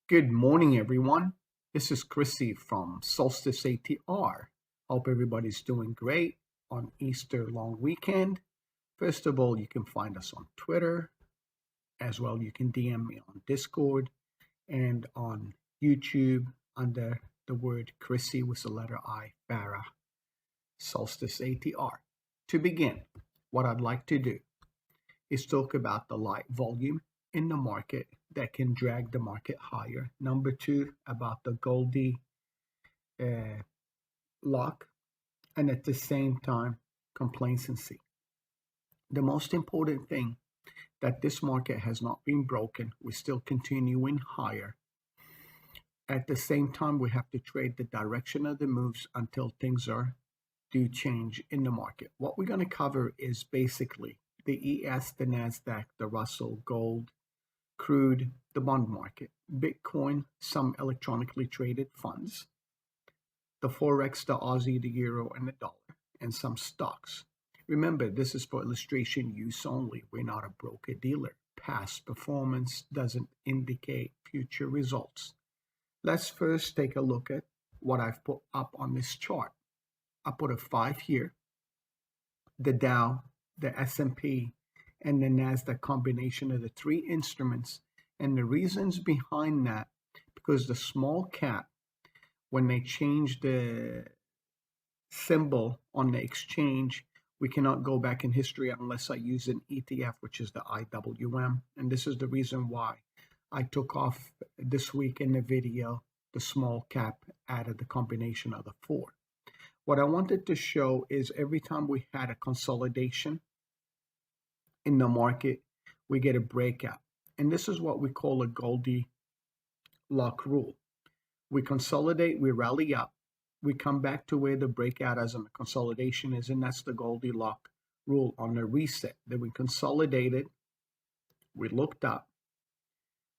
Good morning, everyone. This is Chrissy from Solstice ATR. Hope everybody's doing great on Easter long weekend. First of all, you can find us on Twitter. As well, you can DM me on Discord and on YouTube under the word Chrissy with the letter I, Farah, Solstice ATR. To begin, what I'd like to do is talk about the light volume in the market that can drag the market higher. Number two, about the Goldilocks, and at the same time, complacency. The most important thing that this market has not been broken. We're still continuing higher. At the same time, we have to trade the direction of the moves until things do change in the market. What we're going to cover is basically the ES, the NASDAQ, the Russell, gold, crude, the bond market, Bitcoin, some electronically traded funds, the Forex, the Aussie, the Euro, and the dollar, and some stocks. Remember, this is for illustration use only. We're not a broker-dealer. Past performance doesn't indicate future results. Let's first take a look at what I've put up on this chart. I put a 5-year, the Dow, the S&P, and the NASDAQ combination of the three instruments. And the reasons behind that, because the small cap, when they change the symbol on the exchange, we cannot go back in history unless I use an ETF, which is the IWM. And this is the reason why I took off this week in the video the small cap out of the combination of the four. What I wanted to show is every time we had a consolidation in the market, we get a breakout. And this is what we call a Goldilocks rule. We consolidate, we rally up, we come back to where the breakout as in the consolidation is, and that's the Goldilocks rule on the reset. Then we consolidated, we looked up,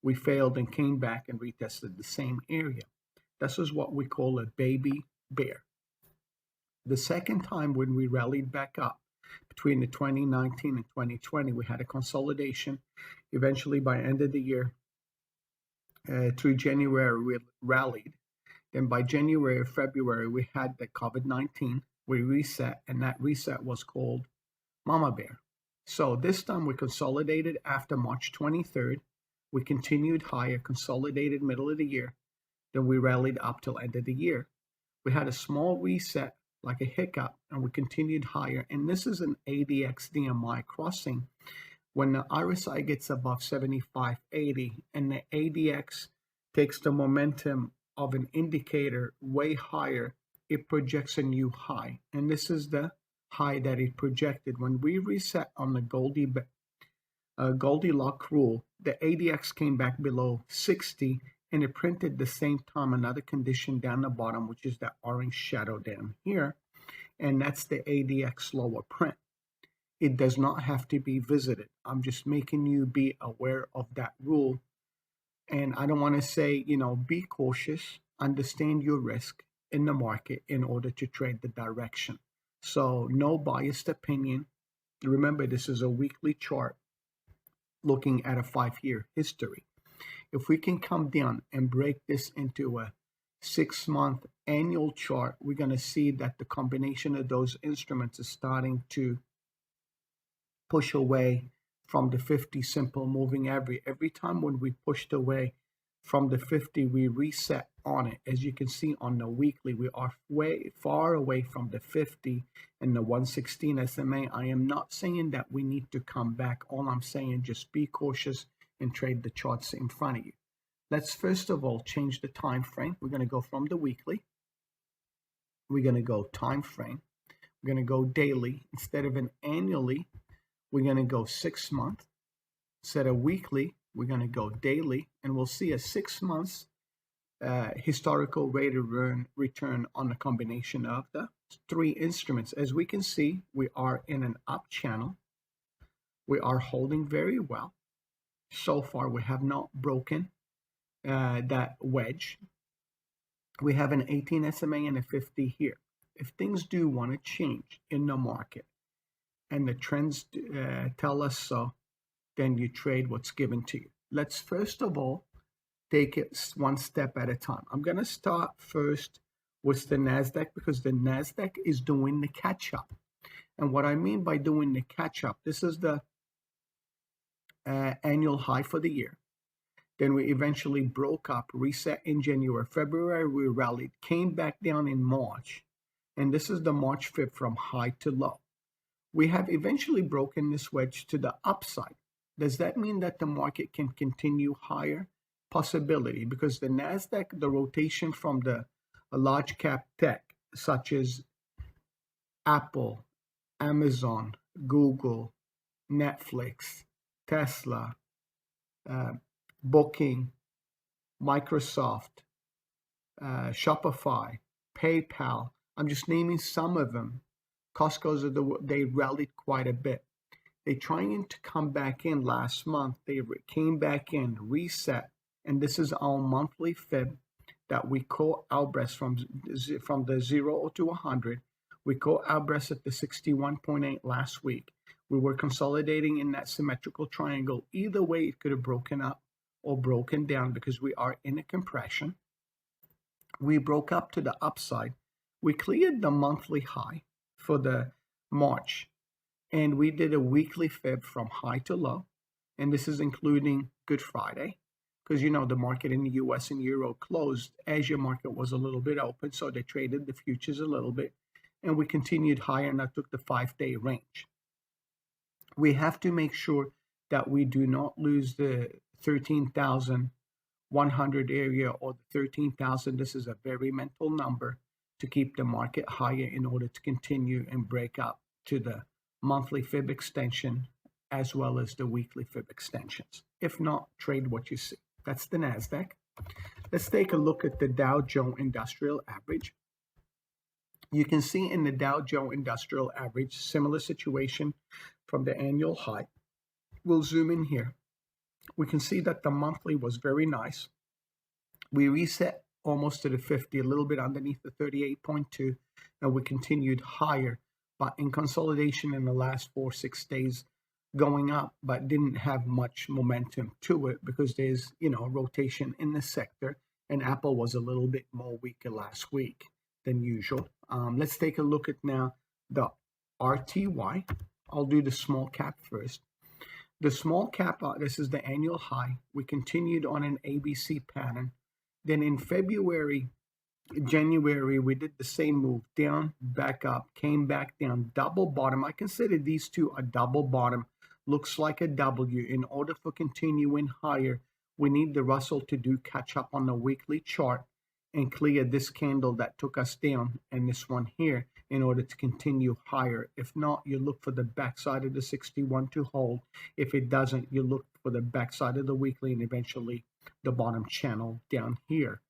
we failed and came back and retested the same area. This is what we call a baby bear. The second time when we rallied back up between the 2019 and 2020, we had a consolidation. Eventually, by end of the year, through January, we rallied. Then by January or February, we had the COVID-19. We reset, and that reset was called Mama Bear. So this time we consolidated after March 23rd. We continued higher, consolidated middle of the year. Then we rallied up till end of the year. We had a small reset, like a hiccup, and we continued higher. And this is an ADX DMI crossing. When the RSI gets above 75.80 and the ADX takes the momentum of an indicator way higher, it projects a new high. And this is the high that it projected. When we reset on the Goldilocks rule, the ADX came back below 60 and it printed the same time another condition down the bottom, which is that orange shadow down here. And that's the ADX lower print. It does not have to be visited. I'm just making you be aware of that rule. And I don't want to say, be cautious, understand your risk in the market in order to trade the direction. So no biased opinion. Remember, this is a weekly chart looking at a 5-year history. If we can come down and break this into a 6-month annual chart, we're going to see that the combination of those instruments is starting to push away from the 50 simple moving average. Every time when we pushed away from the 50, we reset on it. As you can see on the weekly, we are way far away from the 50 and the 116 SMA. I am not saying that we need to come back. All I'm saying, just be cautious and trade the charts in front of you. Let's first of all change the time frame. We're going to go from the weekly. We're going to go time frame. We're going to go daily instead of an annually. We're going to go 6 month. Instead of weekly, we're going to go daily, and we'll see a 6 months historical rate of return on the combination of the three instruments. As we can see, we are in an up channel. We are holding very well. So far, we have not broken that wedge. We have an 18 SMA and a 50 here. If things do want to change in the market, and the trends tell us so, then you trade what's given to you. Let's first of all take it one step at a time. I'm going to start first with the NASDAQ because the NASDAQ is doing the catch up. And what I mean by doing the catch up, this is the annual high for the year. Then we eventually broke up, reset in January. February, we rallied, came back down in March. And this is the March 5th from high to low. We have eventually broken this wedge to the upside. Does that mean that the market can continue higher? Possibility, because the NASDAQ, the rotation from the large cap tech, such as Apple, Amazon, Google, Netflix, Tesla, Booking, Microsoft, Shopify, PayPal. I'm just naming some of them. Costco's they rallied quite a bit. They trying to come back in last month. They came back in, reset, and this is our monthly fib that we call our breast from the 0 to 100. We call our breast at the 61.8 last week. We were consolidating in that symmetrical triangle. Either way, it could have broken up or broken down because we are in a compression. We broke up to the upside. We cleared the monthly high for the March, and we did a weekly fib from high to low. And this is including Good Friday, because you know the market in the US and Euro closed. Asia market was a little bit open, so they traded the futures a little bit, and we continued higher, and I took the 5-day range. We have to make sure that we do not lose the 13,100 area or the 13,000. This is a very mental number to keep the market higher in order to continue and break up to the monthly fib extension as well as the weekly fib extensions. If not, trade what you see. That's the NASDAQ. Let's take a look at the Dow Jones Industrial Average. You can see in the Dow Jones Industrial Average, similar situation from the annual high. We'll zoom in here. We can see that the monthly was very nice. We reset almost to the 50, a little bit underneath the 38.2, and we continued higher, but in consolidation in the last 4-6 days, going up, but didn't have much momentum to it because there's, rotation in the sector, and Apple was a little bit more weaker last week than usual. Let's take a look at now the RTY. I'll do the small cap first. The small cap, this is the annual high. We continued on an ABC pattern. Then in January, we did the same move, down, back up, came back down, double bottom. I consider these two a double bottom. Looks like a W. In order for continuing higher, we need the Russell to do catch up on the weekly chart and clear this candle that took us down and this one here in order to continue higher. If not, you look for the backside of the 61 to hold. If it doesn't, you look for the backside of the weekly and eventually the bottom channel down here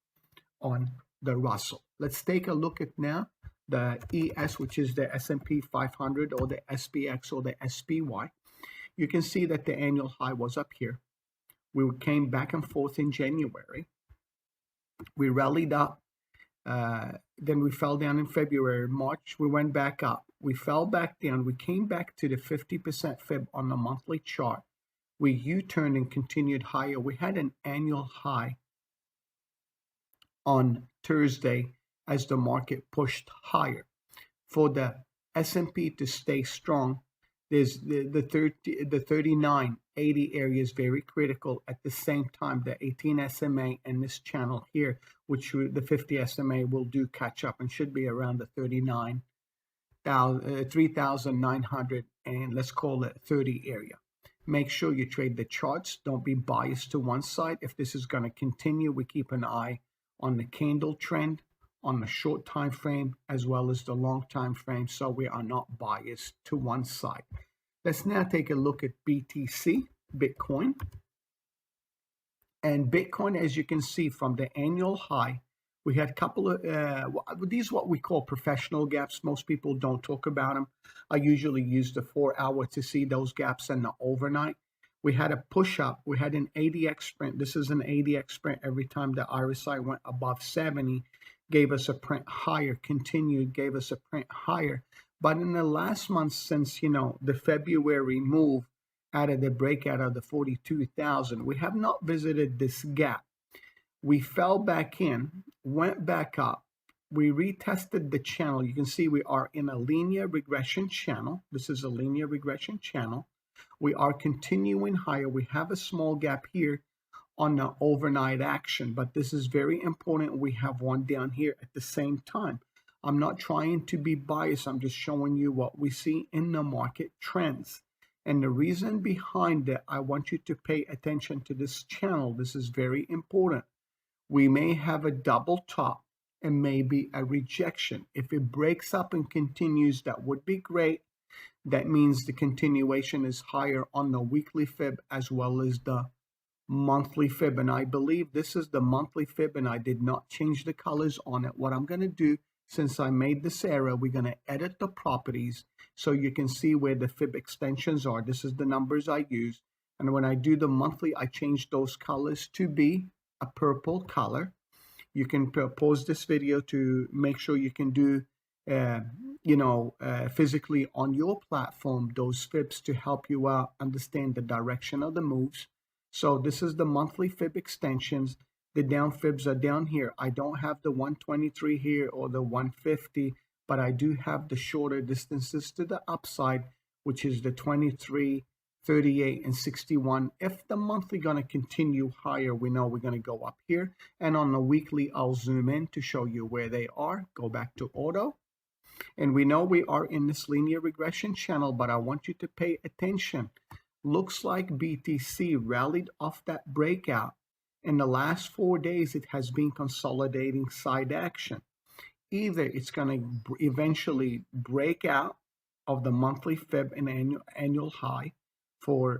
on the Russell. Let's take a look at now the ES, which is the S&P 500 or the SPX or the SPY. You can see that the annual high was up here. We came back and forth in January. We rallied up. Then we fell down in February. March, we went back up. We fell back down. We came back to the 50% fib on the monthly chart. We U-turned and continued higher. We had an annual high on Thursday as the market pushed higher. For the S&P to stay strong, there's the 3980 area is very critical. At the same time, the 18 SMA and this channel here, which the 50 SMA will do catch up and should be around the 3,900 and let's call it 30 area. Make sure you trade the charts. Don't be biased to one side. If this is going to continue, we keep an eye on the candle trend, on the short time frame, as well as the long time frame, so we are not biased to one side. Let's now take a look at BTC, Bitcoin. And Bitcoin, as you can see from the annual high, we had a couple of, these what we call professional gaps. Most people don't talk about them. I usually use the 4-hour to see those gaps and the overnight. We had a push up. We had an ADX sprint. This is an ADX sprint. Every time the RSI went above 70, gave us a print higher, continued, gave us a print higher. But in the last month since, the February move out of the breakout of the 42,000, we have not visited this gap. We fell back in, went back up. We retested the channel. You can see we are in a linear regression channel. This is a linear regression channel. We are continuing higher. We have a small gap here on the overnight action, but this is very important. We have one down here at the same time. I'm not trying to be biased. I'm just showing you what we see in the market trends. And the reason behind it, I want you to pay attention to this channel. This is very important. We may have a double top and maybe a rejection. If it breaks up and continues, that would be great. That means the continuation is higher on the weekly fib as well as the monthly fib. And I believe this is the monthly fib, and I did not change the colors on it. What I'm going to do, since I made this error, we're going to edit the properties so you can see where the fib extensions are. This is the numbers I use. And when I do the monthly, I change those colors to be a purple color. You can pause this video to make sure you can do, physically on your platform, those fibs to help you out understand the direction of the moves. So this is the monthly fib extensions. The down fibs are down here. I don't have the 123 here or the 150, but I do have the shorter distances to the upside, which is the 23, 38, and 61. If the monthly going to continue higher, we know we're going to go up here. And on the weekly, I'll zoom in to show you where they are. Go back to auto. And we know we are in this linear regression channel, but I want you to pay attention. Looks like BTC rallied off that breakout. In the last 4 days, it has been consolidating side action. Either it's going to eventually break out of the monthly fib and annual high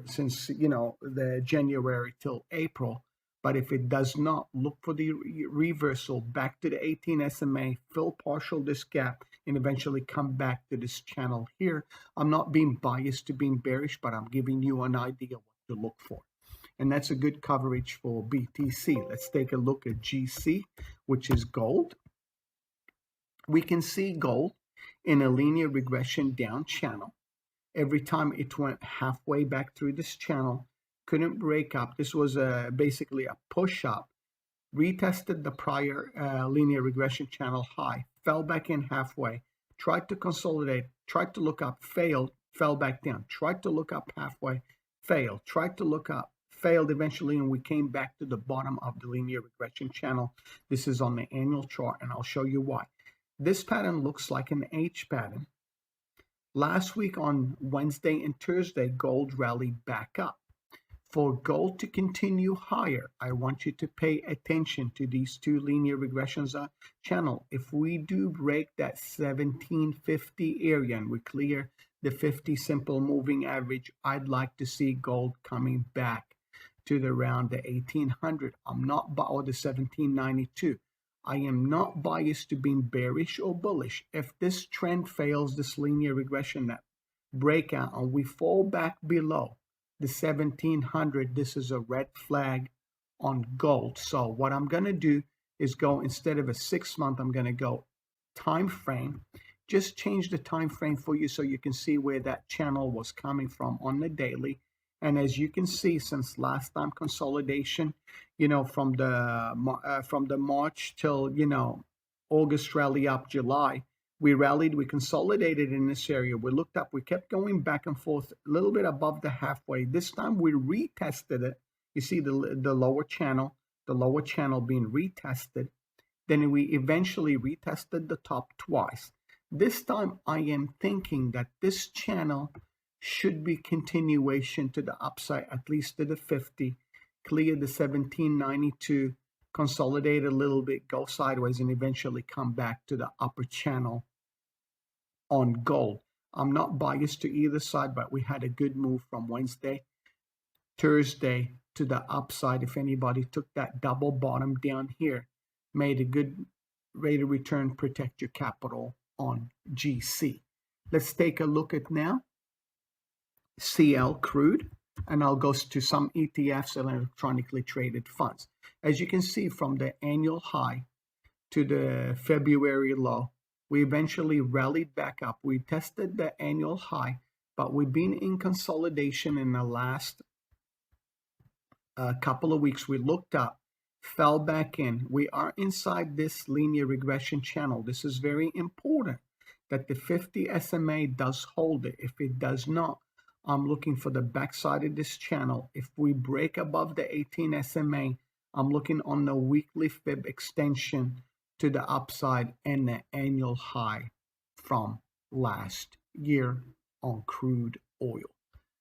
since the January till April. But if it does not, look for the reversal back to the 18 SMA, fill partial this gap, and eventually come back to this channel here. I'm not being biased to being bearish, but I'm giving you an idea what to look for. And that's a good coverage for BTC. Let's take a look at GC, which is gold. We can see gold in a linear regression down channel. Every time it went halfway back through this channel, couldn't break up. This was basically a push up, retested the prior linear regression channel high, fell back in halfway, tried to consolidate, tried to look up, failed, fell back down, tried to look up halfway, failed, tried to look up, failed eventually, and we came back to the bottom of the linear regression channel. This is on the annual chart, and I'll show you why. This pattern looks like an H pattern. Last week on Wednesday and Thursday, gold rallied back up. For gold to continue higher, I want you to pay attention to these two linear regressions channel. If we do break that 1750 area and we clear the 50 simple moving average, I'd like to see gold coming back to around the 1800. I'm not or the 1792. I am not biased to being bearish or bullish. If this trend fails, this linear regression that breakout, and we fall back below the 1700, this is a red flag on gold. So what I'm going to do is go, instead of a 6 month, I'm going to go time frame. Just change the time frame for you so you can see where that channel was coming from on the daily. And as you can see, since last time consolidation, from the March till August rally up, July, we rallied, we consolidated in this area. We looked up, we kept going back and forth a little bit above the halfway. This time we retested it. You see the lower channel being retested. Then we eventually retested the top twice. This time I am thinking that this channel should be continuation to the upside, at least to the 50, clear the 1792, consolidate a little bit, go sideways, and eventually come back to the upper channel on gold. I'm not biased to either side, but we had a good move from Wednesday, Thursday to the upside. If anybody took that double bottom down here, made a good rate of return, protect your capital on GC. Let's take a look at now CL crude, and I'll go to some ETFs and electronically traded funds. As you can see, from the annual high to the February low, we eventually rallied back up. We tested the annual high, but we've been in consolidation in the last couple of weeks. We looked up, fell back in. We are inside this linear regression channel. This is very important that the 50 SMA does hold it. If it does not, I'm looking for the backside of this channel. If we break above the 18 SMA, I'm looking on the weekly fib extension to the upside and the annual high from last year on crude oil.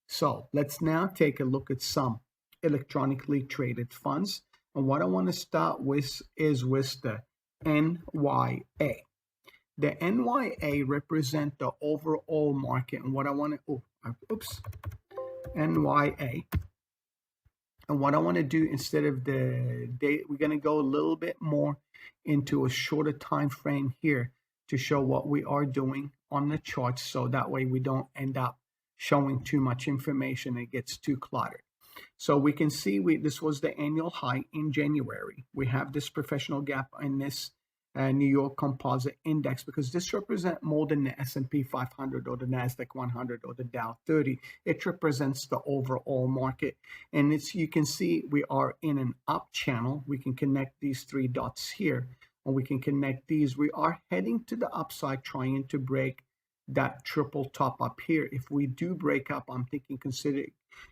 So let's now take a look at some electronically traded funds. And what I want to start with is with the NYA. The NYA represent the overall market. And what I want to, NYA. And what I want to do instead of the date, we're going to go a little bit more into a shorter time frame here to show what we are doing on the charts. So that way we don't end up showing too much information. It gets too cluttered. So we can see this was the annual high in January. We have this professional gap in this New York Composite Index because this represents more than the S&P 500 or the NASDAQ 100 or the Dow 30. It represents the overall market. And you can see we are in an up channel. We can connect these three dots here, and we can connect these. We are heading to the upside, trying to break that triple top up here. If we do break up, I'm thinking consider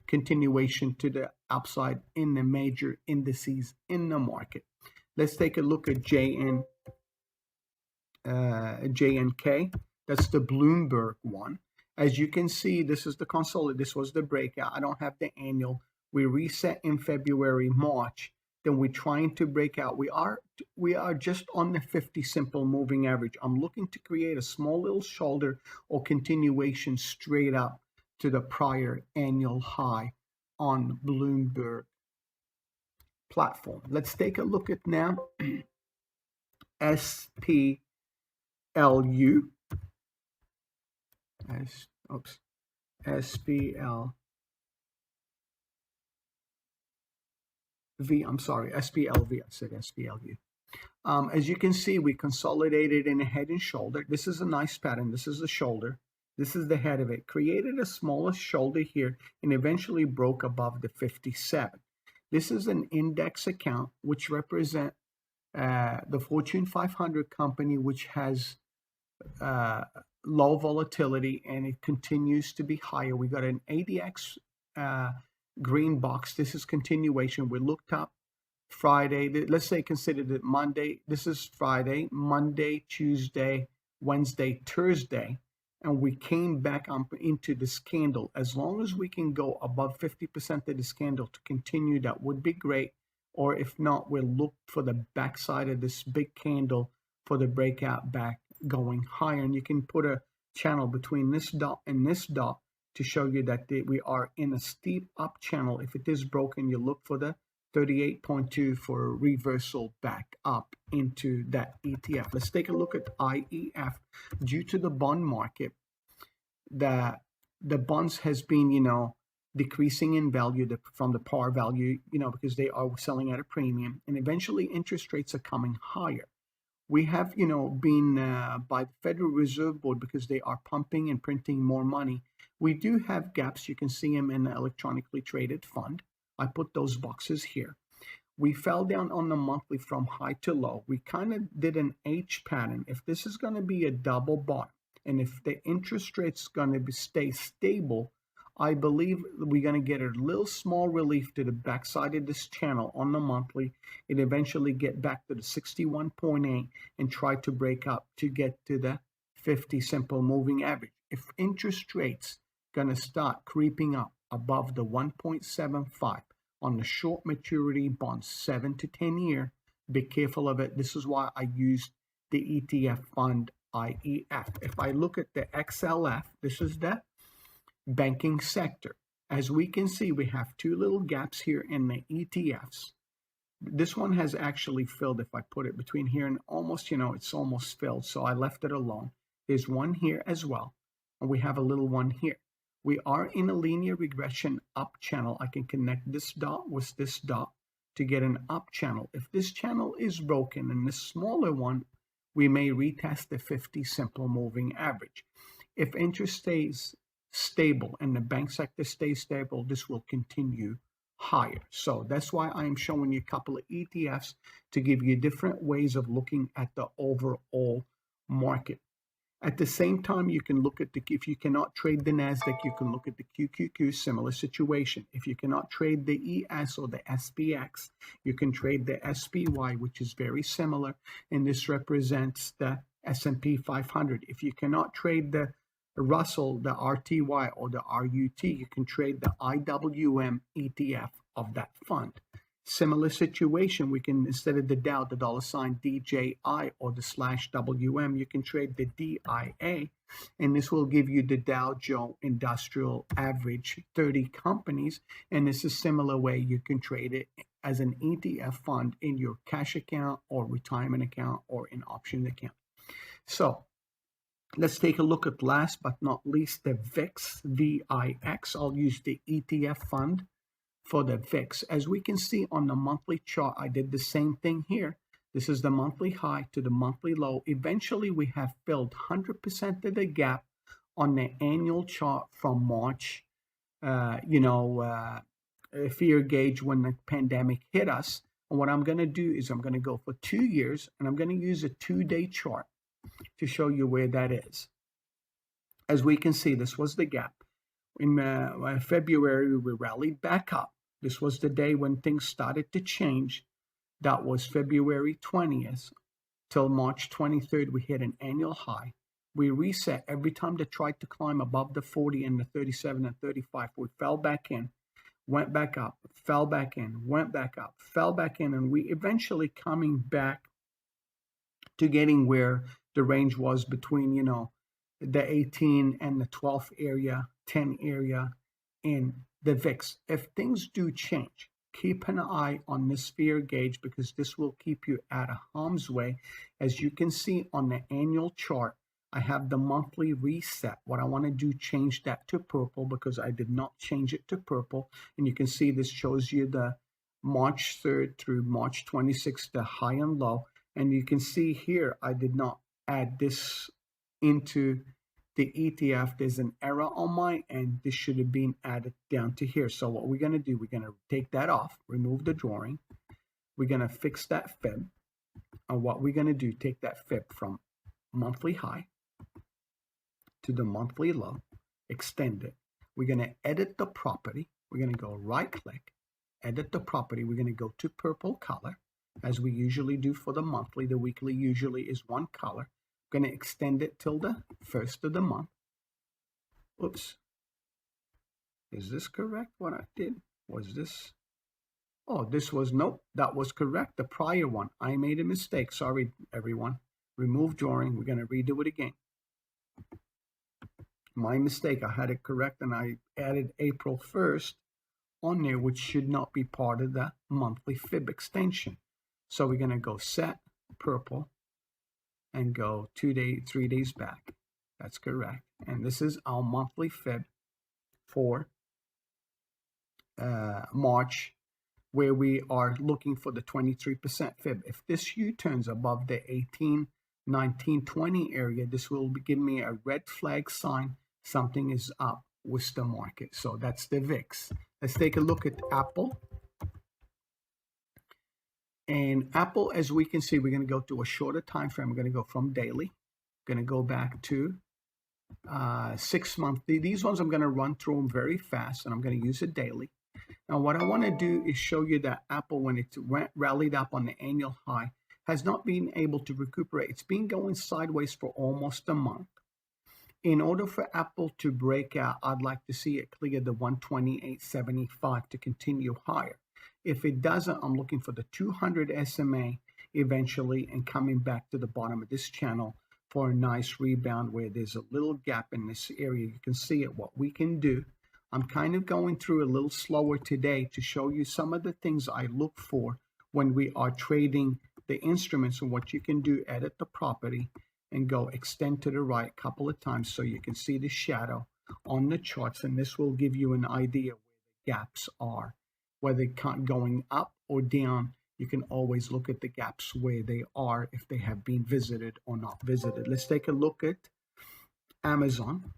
continuation to the upside in the major indices in the market. Let's take a look at JNK. That's the Bloomberg one. As you can see, this is the consolidate. This was the breakout. I don't have the annual. We reset in February, March. Then we're trying to break out. We are just on the 50 simple moving average. I'm looking to create a small little shoulder or continuation straight up to the prior annual high on Bloomberg platform. Let's take a look at now SPLU. SPLV. I'm sorry, SPLV. I said SPLU. As you can see, we consolidated in a head and shoulder. This is a nice pattern. This is the shoulder. This is the head of it. Created a smaller shoulder here and eventually broke above the 57. This is an index account which represent the Fortune 500 company, which has low volatility and it continues to be higher. We got an ADX green box. This is continuation. We looked up Friday. Let's say consider it Monday. This is Friday, Monday, Tuesday, Wednesday, Thursday. And we came back up into this candle. As long as we can go above 50% of this candle to continue, that would be great. Or if not, we'll look for the backside of this big candle for the breakout back going higher. And you can put a channel between this dot and this dot to show you that we are in a steep up channel. If it is broken, you look for the 38.2 for a reversal back up into that ETF. Let's take a look at IEF. Due to the bond market, the bonds has been, decreasing in value from the par value, because they are selling at a premium, and eventually interest rates are coming higher. We have, been by the Federal Reserve Board because they are pumping and printing more money. We do have gaps. You can see them in the electronically traded fund. I put those boxes here. We fell down on the monthly from high to low. We kind of did an H pattern. If this is going to be a double bottom, and if the interest rate's going to stay stable, I believe we're going to get a little small relief to the backside of this channel on the monthly and eventually get back to the 61.8 and try to break up to get to the 50 simple moving average. If interest rates going to start creeping up above the 1.75 on the short maturity bonds, 7 to 10 year, be careful of it. This is why I used the ETF fund IEF. If I look at the XLF, this is the banking sector. As we can see, we have two little gaps here in the ETFs. This one has actually filled. If I put it between here and almost, it's almost filled. So I left it alone. There's one here as well. And we have a little one here. We are in a linear regression up channel. I can connect this dot with this dot to get an up channel. If this channel is broken and this smaller one, we may retest the 50 simple moving average. If interest stays stable and the bank sector stays stable, this will continue higher. So that's why I'm showing you a couple of ETFs to give you different ways of looking at the overall market. At the same time, you can look at if you cannot trade the NASDAQ, you can look at the QQQ, similar situation. If you cannot trade the ES or the SPX, you can trade the SPY, which is very similar, and this represents the S&P 500. If you cannot trade the Russell, the RTY, or the RUT, you can trade the IWM ETF of that fund. Similar situation, we can, instead of the Dow, the $ DJI or the /WM, you can trade the DIA, and this will give you the Dow Jones Industrial Average 30 companies, and this is a similar way you can trade it as an ETF fund in your cash account or retirement account or an option account. So let's take a look at, last but not least, the VIX, VIX. I'll use the ETF fund for the VIX. As we can see on the monthly chart, I did the same thing here. This is the monthly high to the monthly low. Eventually, we have filled 100% of the gap on the annual chart from March, fear gauge when the pandemic hit us. And what I'm going to do is I'm going to go for 2 years, and I'm going to use a 2-day chart to show you where that is. As we can see, this was the gap. In February, we rallied back up. This was the day when things started to change. That was February 20th till March 23rd. We hit an annual high. We reset every time they tried to climb above the 40 and the 37 and 35. We fell back in, went back up, fell back in, went back up, fell back in, and we eventually coming back to getting where the range was between, the 18 and the 12 area, 10 area in the VIX. If things do change, keep an eye on this fear gauge, because this will keep you out of harm's way. As you can see on the annual chart, I have the monthly reset. What I want to do, change that to purple, because I did not change it to purple. And you can see this shows you the March 3rd through March 26th, the high and low. And you can see here, I did not add this into the ETF. There's an error on my end. This should have been added down to here. So what we're going to do, we're going to take that off, remove the drawing. We're going to fix that fib. And what we're going to do, take that fib from monthly high to the monthly low, extend it. We're going to edit the property. We're going to go right click, edit the property. We're going to go to purple color, as we usually do for the monthly. The weekly usually is one color. Going to extend it till the first of the month. Oops. Is this correct what I did? Was this? Oh, this was, nope, that was correct. The prior one. I made a mistake. Sorry, everyone. Remove drawing. We're going to redo it again. My mistake. I had it correct, and I added April 1st on there, which should not be part of the monthly fib extension. So we're going to go set purple and go 3 days back. That's correct. And this is our monthly fib for March, where we are looking for the 23% fib. If this U-turns above the 18, 19, 20 area, this will give me a red flag sign. Something is up with the market. So that's the VIX. Let's take a look at Apple. And Apple, as we can see, we're going to go to a shorter time frame. We're going to go from daily. Going to go back to 6 month. These ones I'm going to run through them very fast, and I'm going to use it daily. Now, what I want to do is show you that Apple, when it rallied up on the annual high, has not been able to recuperate. It's been going sideways for almost a month. In order for Apple to break out, I'd like to see it clear the 128.75 to continue higher. If it doesn't, I'm looking for the 200 SMA eventually, and coming back to the bottom of this channel for a nice rebound where there's a little gap in this area. You can see it, what we can do. I'm kind of going through a little slower today to show you some of the things I look for when we are trading the instruments, and what you can do, edit the property and go extend to the right a couple of times so you can see the shadow on the charts, and this will give you an idea where the gaps are. Whether going up or down, you can always look at the gaps where they are, if they have been visited or not visited. Let's take a look at Amazon.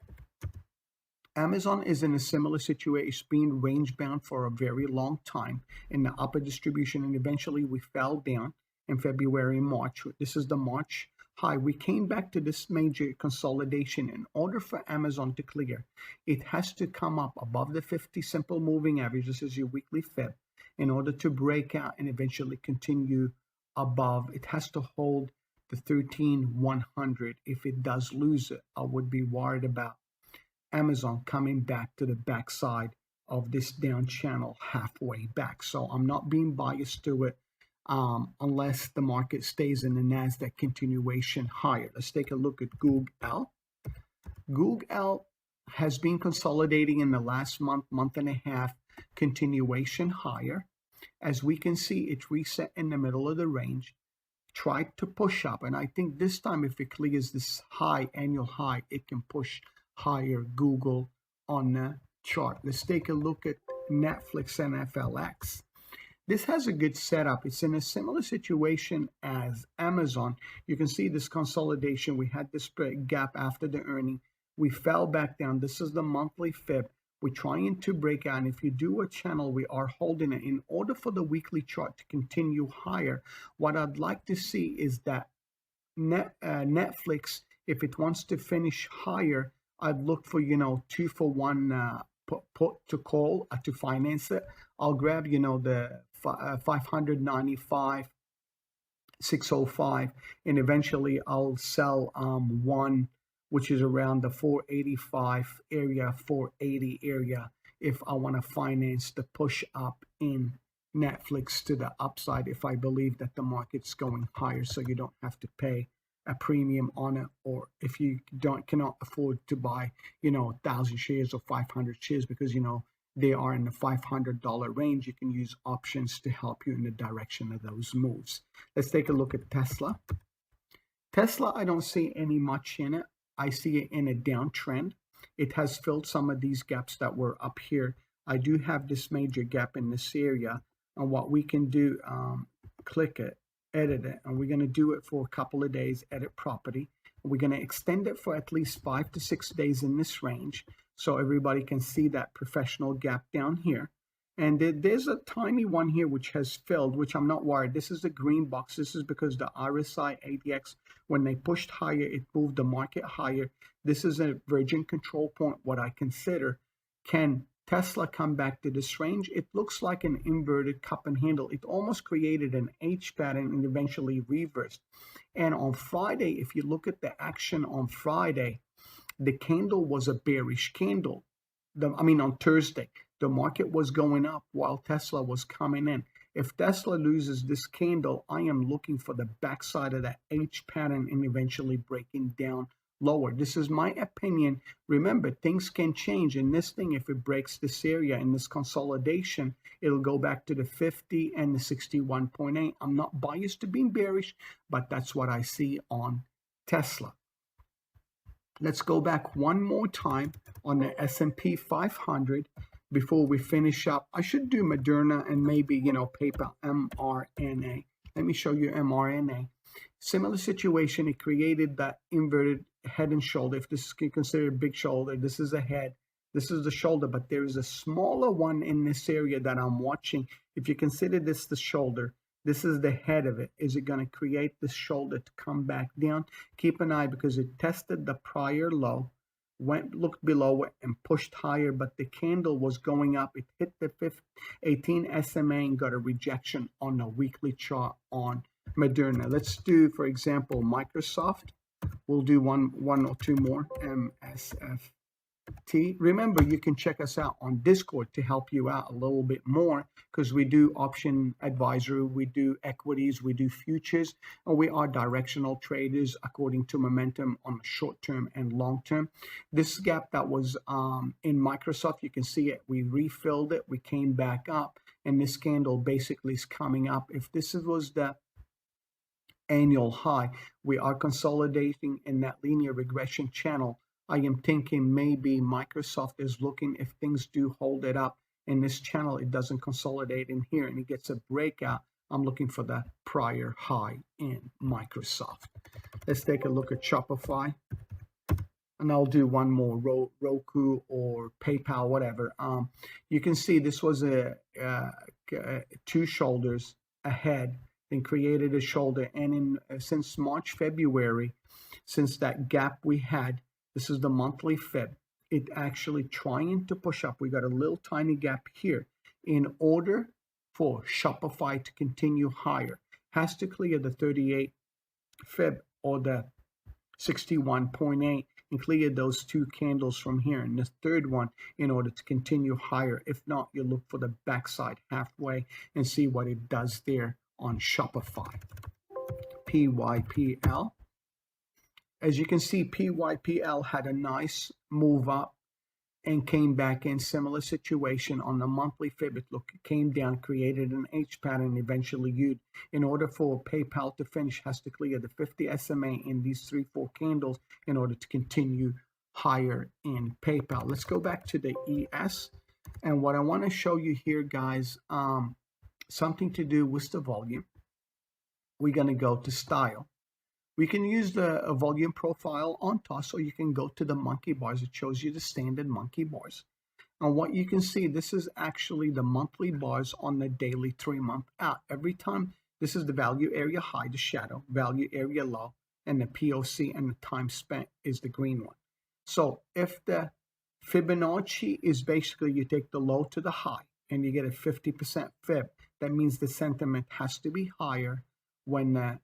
Amazon is in a similar situation. It's been range bound for a very long time in the upper distribution, and eventually we fell down in February, March. This is the March high. We came back to this major consolidation. In order for Amazon to clear, it has to come up above the 50 simple moving average. This is your weekly fib. In order to break out and eventually continue above, it has to hold the 13,100. If it does lose it, I would be worried about Amazon coming back to the backside of this down channel halfway back. So I'm not being biased to it unless the market stays in the NASDAQ continuation higher. Let's take a look at Google. Google has been consolidating in the last month and a half, continuation higher. As we can see, it reset in the middle of the range, tried to push up, and I think this time if it clears this high, annual high, it can push higher Google on the chart. Let's take a look at Netflix and FLX. This has a good setup. It's in a similar situation as Amazon. You can see this consolidation. We had this gap after the earning. We fell back down. This is the monthly fib. We're trying to break out, and if you do a channel, we are holding it. In order for the weekly chart to continue higher, what I'd like to see is that Netflix, if it wants to finish higher, I'd look for 2-for-1 put to call to finance it. I'll grab the 595 605, and eventually I'll sell one, which is around the 485 area, 480 area, if I want to finance the push up in Netflix to the upside, if I believe that the market's going higher, so you don't have to pay a premium on it, or if you cannot afford to buy 1,000 shares or 500 shares because they are in the $500 range, you can use options to help you in the direction of those moves. Let's take a look at Tesla. I don't see any much in it. I see it in a downtrend. It has filled some of these gaps that were up here. I do have this major gap in this area, and what we can do, click it, edit it, and we're going to do it for a couple of days, edit property. We're going to extend it for at least 5 to 6 days in this range so everybody can see that professional gap down here. And there's a tiny one here which has filled, which I'm not worried. This is the green box. This is because the RSI ADX, when they pushed higher, it moved the market higher. This is a virgin control point, what I consider. Can Tesla come back to this range? It looks like an inverted cup and handle. It almost created an H pattern and eventually reversed. And on Friday, if you look at the action on Friday, the candle was a bearish candle. On Thursday, the market was going up while Tesla was coming in. If Tesla loses this candle, I am looking for the backside of that H pattern and eventually breaking down lower. This is my opinion. Remember, things can change in this thing. If it breaks this area in this consolidation, it'll go back to the 50 and the 61.8. I'm not biased to being bearish, but that's what I see on Tesla. Let's go back one more time on the S&P 500 before we finish up. I should do Moderna and maybe, paper mRNA. Let me show you mRNA. Similar situation. It created that inverted head and shoulder. If this is considered a big shoulder, this is a head, this is the shoulder, but there is a smaller one in this area that I'm watching. If you consider this the shoulder, this is the head of it. Is it going to create this shoulder to come back down? Keep an eye because it tested the prior low, looked below it and pushed higher, but the candle was going up. It hit the 18 SMA and got a rejection on the weekly chart on Moderna. Let's do, for example, Microsoft. We'll do one or two more. MSFT. Remember, you can check us out on Discord to help you out a little bit more because we do option advisory, we do equities, we do futures, and we are directional traders according to momentum on short term and long term. This gap that was in Microsoft, you can see it. We refilled it. We came back up, and this candle basically is coming up. If this was the annual high, we are consolidating in that linear regression channel. I am thinking maybe Microsoft is looking, if things do hold it up in this channel, it doesn't consolidate in here and it gets a breakout. I'm looking for the prior high in Microsoft. Let's take a look at Shopify. and I'll do one more, Roku or PayPal, whatever. You can see this was a two shoulders ahead, then created a shoulder, and in since March, February, since that gap we had, this is the monthly Fib. It actually trying to push up. We got a little tiny gap here. In order for Shopify to continue higher, has to clear the 38 Fib or the 61.8 and clear those two candles from here and the third one in order to continue higher. If not, you look for the backside halfway and see what it does there on Shopify. PYPL. As you can see, PYPL had a nice move up and came back in similar situation on the monthly Fib. It came down, created an H pattern, eventually U'd. In order for PayPal to finish, has to clear the 50 SMA in these 3-4 candles in order to continue higher in PayPal. Let's go back to the ES. And what I want to show you here, guys, something to do with the volume. We're going to go to style. We can use the volume profile on TOS, or you can go to the monkey bars. It shows you the standard monkey bars. And what you can see, this is actually the monthly bars on the daily 3-month out. Every time, this is the value area high, the shadow, value area low, and the POC and the time spent is the green one. So if the Fibonacci is basically you take the low to the high and you get a 50% Fib, that means the sentiment has to be higher when the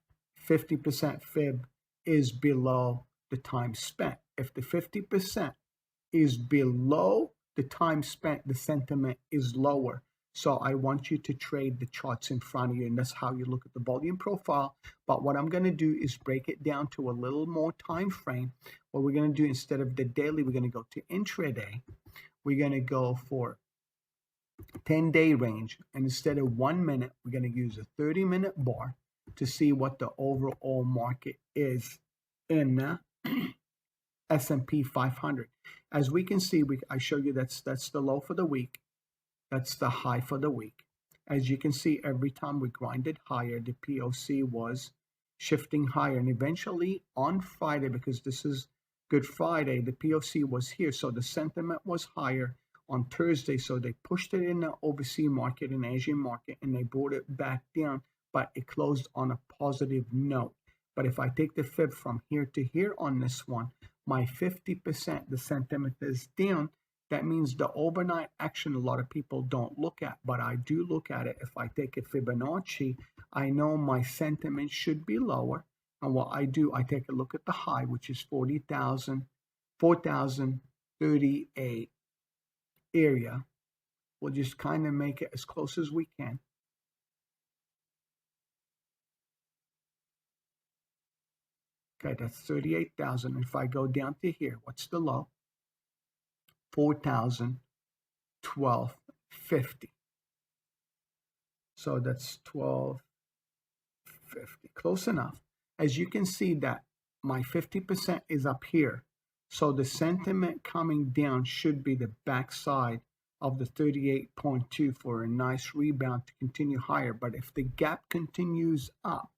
50% Fib is below the time spent. If the 50% is below the time spent, the sentiment is lower. So I want you to trade the charts in front of you, and that's how you look at the volume profile. But what I'm going to do is break it down to a little more time frame. What we're going to do, instead of the daily, we're going to go to intraday. We're going to go for 10-day range, and instead of 1 minute, we're going to use a 30-minute bar to see what the overall market is in the S&P 500. As we can see, I show you that's the low for the week. That's the high for the week. As you can see, every time we grinded higher, the POC was shifting higher. And eventually on Friday, because this is Good Friday, the POC was here. So the sentiment was higher on Thursday. So they pushed it in the overseas market and Asian market, and they brought it back down, but it closed on a positive note. But if I take the Fib from here to here on this one, my 50%, the sentiment is down. That means the overnight action a lot of people don't look at, but I do look at it. If I take a Fibonacci, I know my sentiment should be lower. And what I do, I take a look at the high, which is 4,038 area. We'll just kind of make it as close as we can. Okay, that's 38,000. If I go down to here, what's the low? 4,012.50. So that's 12.50. Close enough. As you can see that my 50% is up here. So the sentiment coming down should be the backside of the 38.2 for a nice rebound to continue higher. But if the gap continues up,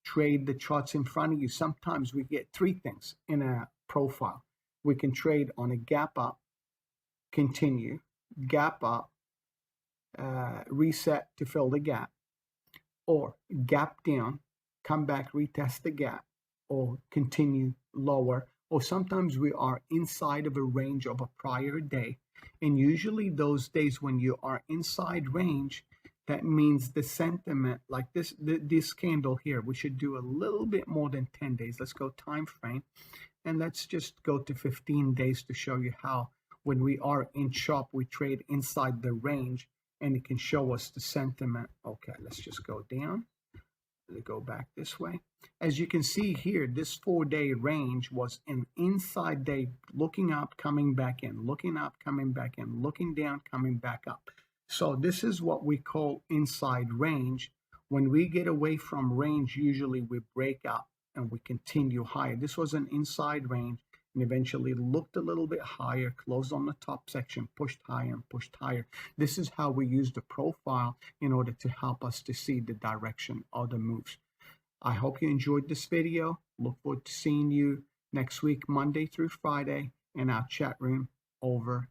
trade the charts in front of you. Sometimes we get 3 things in a profile. We can trade on a gap up, continue, gap up, reset to fill the gap, or gap down, come back, retest the gap, or continue lower. Or sometimes we are inside of a range of a prior day. And usually those days when you are inside range, that means the sentiment, like this candle here, we should do a little bit more than 10 days. Let's go time frame. And let's just go to 15 days to show you how when we are in shop, we trade inside the range and it can show us the sentiment. Okay, let's just go down. Let's go back this way. As you can see here, this 4-day range was an inside day, looking up, coming back in, looking up, coming back in, looking down, coming back up. So this is what we call inside range. When we get away from range, usually we break up and we continue higher. This was an inside range and eventually looked a little bit higher, closed on the top section, pushed higher and pushed higher. This is how we use the profile in order to help us to see the direction of the moves. I hope you enjoyed this video. Look forward to seeing you next week, Monday through Friday, in our chat room over